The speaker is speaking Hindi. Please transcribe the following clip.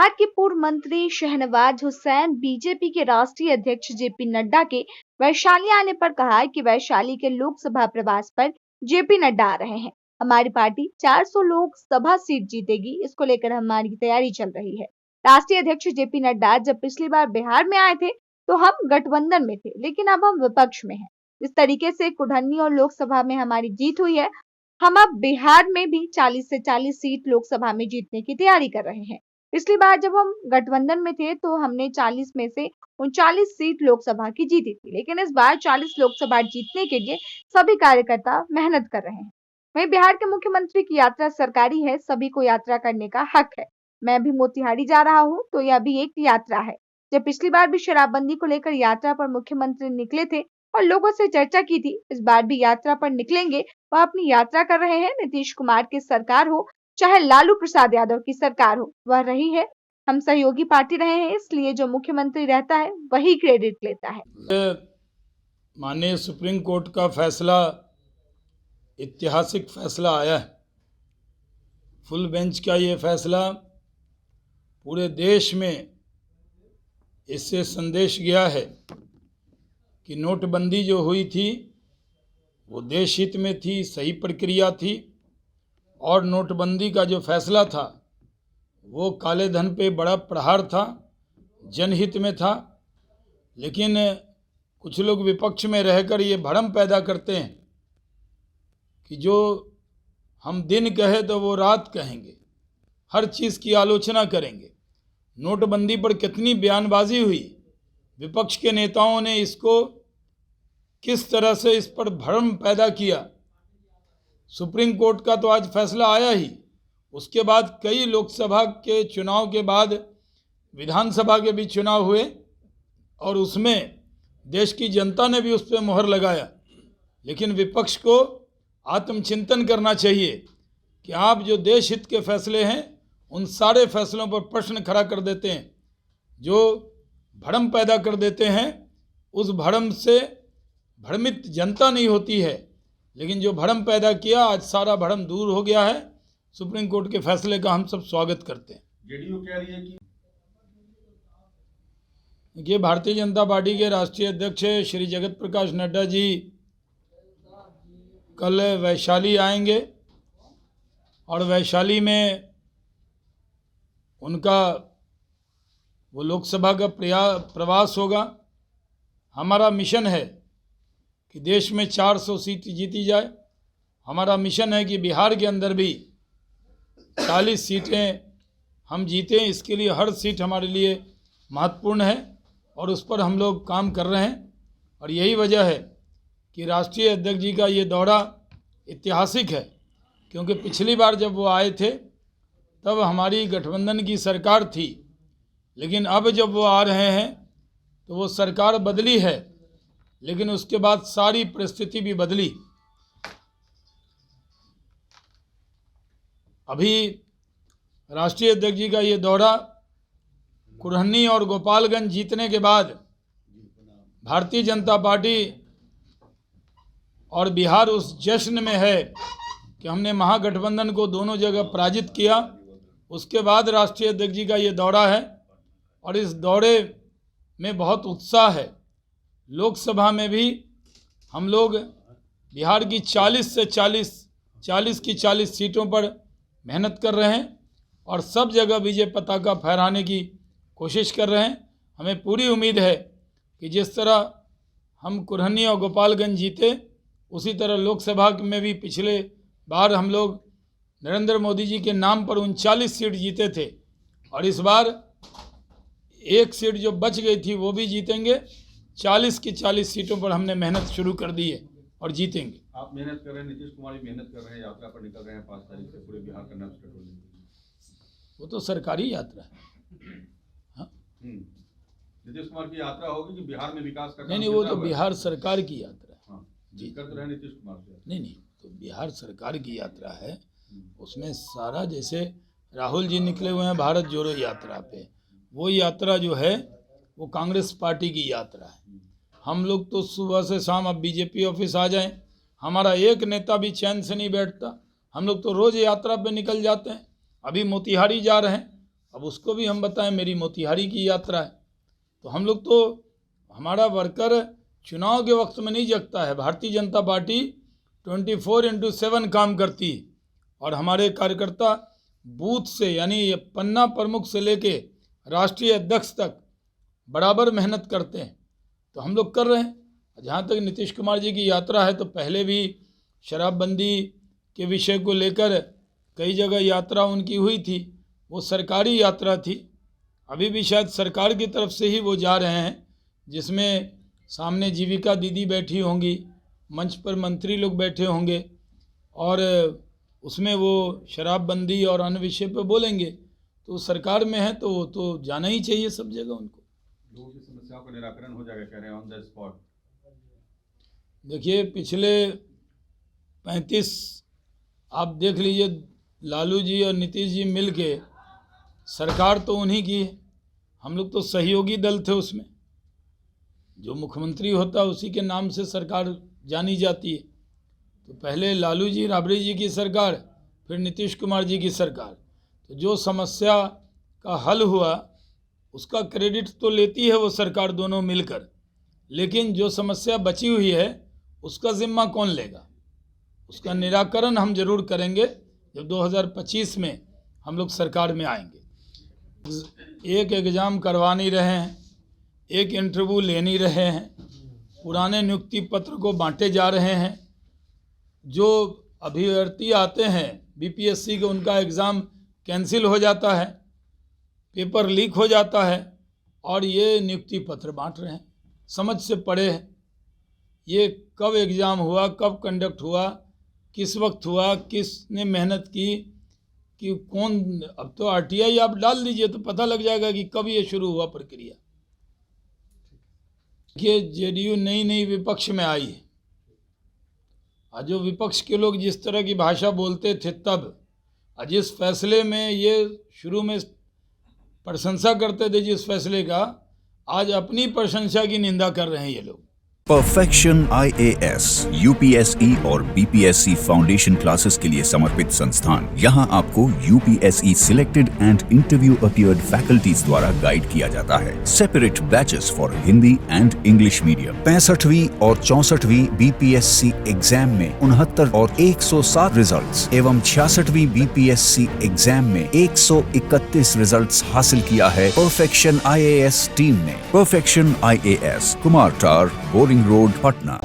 बिहार के पूर्व मंत्री शहनवाज हुसैन बीजेपी के राष्ट्रीय अध्यक्ष जेपी नड्डा के वैशाली आने पर कहा है कि वैशाली के लोकसभा प्रवास पर जेपी नड्डा आ रहे हैं। हमारी पार्टी 400 लोकसभा सीट जीतेगी, इसको लेकर हमारी तैयारी चल रही है। राष्ट्रीय अध्यक्ष जेपी नड्डा जब पिछली बार बिहार में आए थे तो हम गठबंधन में थे, लेकिन अब हम विपक्ष में हैं। इस तरीके से कुढ़नी और लोकसभा में हमारी जीत हुई है। हम अब बिहार में भी 40 से 40 सीट लोकसभा में जीतने की तैयारी कर रहे हैं। पिछली बार जब हम गठबंधन में थे तो हमने 40 में से 39 सीट लोकसभा की जीती थी, लेकिन इस बार 40 लोकसभा जीतने के लिए सभी कार्यकर्ता मेहनत कर रहे हैं। वहीं बिहार के मुख्यमंत्री की यात्रा सरकारी है, सभी को यात्रा करने का हक है। मैं भी मोतिहारी जा रहा हूँ तो यह भी एक यात्रा है। जब पिछली बार भी शराबबंदी को लेकर यात्रा पर मुख्यमंत्री निकले थे और लोगों से चर्चा की थी, इस बार भी यात्रा पर निकलेंगे। वह अपनी यात्रा कर रहे हैं। नीतीश कुमार की सरकार हो चाहे लालू प्रसाद यादव की सरकार हो, वह रही है। हम सहयोगी पार्टी रहे हैं, इसलिए जो मुख्यमंत्री रहता है वही क्रेडिट लेता है। माननीय सुप्रीम कोर्ट का फैसला ऐतिहासिक फैसला आया है। फुल बेंच का ये फैसला पूरे देश में इससे संदेश गया है कि नोटबंदी जो हुई थी वो देश हित में थी, सही प्रक्रिया थी, और नोटबंदी का जो फैसला था वो काले धन पे बड़ा प्रहार था, जनहित में था। लेकिन कुछ लोग विपक्ष में रहकर ये भ्रम पैदा करते हैं कि जो हम दिन कहे तो वो रात कहेंगे, हर चीज़ की आलोचना करेंगे। नोटबंदी पर कितनी बयानबाजी हुई, विपक्ष के नेताओं ने इसको किस तरह से इस पर भ्रम पैदा किया। सुप्रीम कोर्ट का तो आज फैसला आया ही, उसके बाद कई लोकसभा के चुनाव के बाद विधानसभा के भी चुनाव हुए और उसमें देश की जनता ने भी उस पर मोहर लगाया। लेकिन विपक्ष को आत्मचिंतन करना चाहिए कि आप जो देश हित के फैसले हैं उन सारे फैसलों पर प्रश्न खड़ा कर देते हैं, जो भ्रम पैदा कर देते हैं। उस भ्रम से भ्रमित जनता नहीं होती है, लेकिन जो भ्रम पैदा किया, आज सारा भ्रम दूर हो गया है। सुप्रीम कोर्ट के फैसले का हम सब स्वागत करते हैं। जेडीयू कह रही है कि ये भारतीय जनता पार्टी के राष्ट्रीय अध्यक्ष श्री जगत प्रकाश नड्डा जी कल वैशाली आएंगे और वैशाली में उनका वो लोकसभा का प्रवास होगा। हमारा मिशन है कि देश में 400 सीट जीती जाए। हमारा मिशन है कि बिहार के अंदर भी 40 सीटें हम जीतें। इसके लिए हर सीट हमारे लिए महत्वपूर्ण है और उस पर हम लोग काम कर रहे हैं। और यही वजह है कि राष्ट्रीय अध्यक्ष जी का ये दौरा ऐतिहासिक है, क्योंकि पिछली बार जब वो आए थे तब हमारी गठबंधन की सरकार थी, लेकिन अब जब वो आ रहे हैं तो वो सरकार बदली है, लेकिन उसके बाद सारी परिस्थिति भी बदली। अभी राष्ट्रीय अध्यक्ष जी का ये दौरा कुढ़नी और गोपालगंज जीतने के बाद भारतीय जनता पार्टी और बिहार उस जश्न में है कि हमने महागठबंधन को दोनों जगह पराजित किया। उसके बाद राष्ट्रीय अध्यक्ष जी का ये दौरा है और इस दौरे में बहुत उत्साह है। लोकसभा में भी हम लोग बिहार की 40 की 40 सीटों पर मेहनत कर रहे हैं और सब जगह विजय पताका फहराने की कोशिश कर रहे हैं। हमें पूरी उम्मीद है कि जिस तरह हम कुढ़नी और गोपालगंज जीते, उसी तरह लोकसभा में भी पिछले बार हम लोग नरेंद्र मोदी जी के नाम पर 39 सीट जीते थे और इस बार एक सीट जो बच गई थी वो भी जीतेंगे। 40 की 40 सीटों पर हमने मेहनत शुरू कर दी है और जीतेंगे। आप मेहनत कर रहे हैं, नीतीश कुमार भी मेहनत कर रहे हैं, यात्रा पर निकल रहे हैं 5 तारीख से पूरे बिहार का नाम स्टार्ट होने। वो तो सरकारी यात्रा है। हाँ, नीतीश कुमार की यात्रा होगी कि बिहार में विकास का? नहीं, वो तो बिहार सरकार की यात्रा है। हाँ जी, कर रहे हैं नीतीश कुमार से। नहीं, तो बिहार सरकार की यात्रा है। उसमें सारा, जैसे राहुल जी निकले हुए हैं भारत जोड़ो यात्रा पे, वो यात्रा जो है वो कांग्रेस पार्टी की यात्रा है। हम लोग तो सुबह से शाम, अब बीजेपी ऑफिस आ जाएं, हमारा एक नेता भी चैन से नहीं बैठता। हम लोग तो रोज़ यात्रा पे निकल जाते हैं। अभी मोतिहारी जा रहे हैं, अब उसको भी हम बताएं, मेरी मोतिहारी की यात्रा है। तो हम लोग तो, हमारा वर्कर चुनाव के वक्त में नहीं जगता है। भारतीय जनता पार्टी 24/7 काम करती है और हमारे कार्यकर्ता बूथ से, यानी पन्ना प्रमुख से लेके राष्ट्रीय अध्यक्ष तक बराबर मेहनत करते हैं। तो हम लोग कर रहे हैं। जहाँ तक नीतीश कुमार जी की यात्रा है, तो पहले भी शराबबंदी के विषय को लेकर कई जगह यात्रा उनकी हुई थी, वो सरकारी यात्रा थी। अभी भी शायद सरकार की तरफ से ही वो जा रहे हैं, जिसमें सामने जीविका दीदी बैठी होंगी, मंच पर मंत्री लोग बैठे होंगे और उसमें वो शराबबंदी और अन्य विषय पर बोलेंगे। तो सरकार में है तो तो जाना ही चाहिए सब जगह उनको। लोगों की समस्याओं का निराकरण हो जाएगा, कह रहे हैं, ऑन द स्पॉट। देखिए, पिछले 35 आप देख लीजिए, लालू जी और नीतीश जी मिल के, सरकार तो उन्हीं की है, हम लोग तो सहयोगी दल थे उसमें। जो मुख्यमंत्री होता है उसी के नाम से सरकार जानी जाती है। तो पहले लालू जी राबड़ी जी की सरकार, फिर नीतीश कुमार जी की सरकार। तो जो समस्या का हल हुआ उसका क्रेडिट तो लेती है वो सरकार, दोनों मिलकर। लेकिन जो समस्या बची हुई है उसका जिम्मा कौन लेगा? उसका निराकरण हम जरूर करेंगे जब 2025 में हम लोग सरकार में आएंगे। एक एग्ज़ाम करवा नहीं रहे हैं, एक इंटरव्यू ले नहीं रहे हैं, पुराने नियुक्ति पत्र को बांटे जा रहे हैं। जो अभ्यर्थी आते हैं बीपीएससी के, उनका एग्ज़ाम कैंसिल हो जाता है, पेपर लीक हो जाता है और ये नियुक्ति पत्र बांट रहे हैं। समझ से परे है। ये कब एग्ज़ाम हुआ, कब कंडक्ट हुआ, किस वक्त हुआ, किसने मेहनत की, कि कौन। अब तो आरटीआई आप डाल दीजिए तो पता लग जाएगा कि कब ये शुरू हुआ प्रक्रिया। कि जेडीयू नई विपक्ष में आई है। आज जो विपक्ष के लोग जिस तरह की भाषा बोलते थे तब, आज इस फैसले में ये शुरू में प्रशंसा करते थे जिस फैसले का, आज अपनी प्रशंसा की निंदा कर रहे हैं ये लोग। परफेक्शन IAS, UPSE और BPSC फाउंडेशन क्लासेस के लिए समर्पित संस्थान। यहाँ आपको UPSE selected and interview appeared faculties द्वारा गाइड किया जाता है। Separate batches for Hindi and English medium. 65वीं और 64वीं BPSC एग्जाम में 69 और 107 रिजल्ट्स एवं 66वीं BPSC एग्जाम में 131 रिजल्ट्स हासिल किया है परफेक्शन IAS टीम ने। परफेक्शन IAS, कुमार टार, बोरिंग रोड, पटना।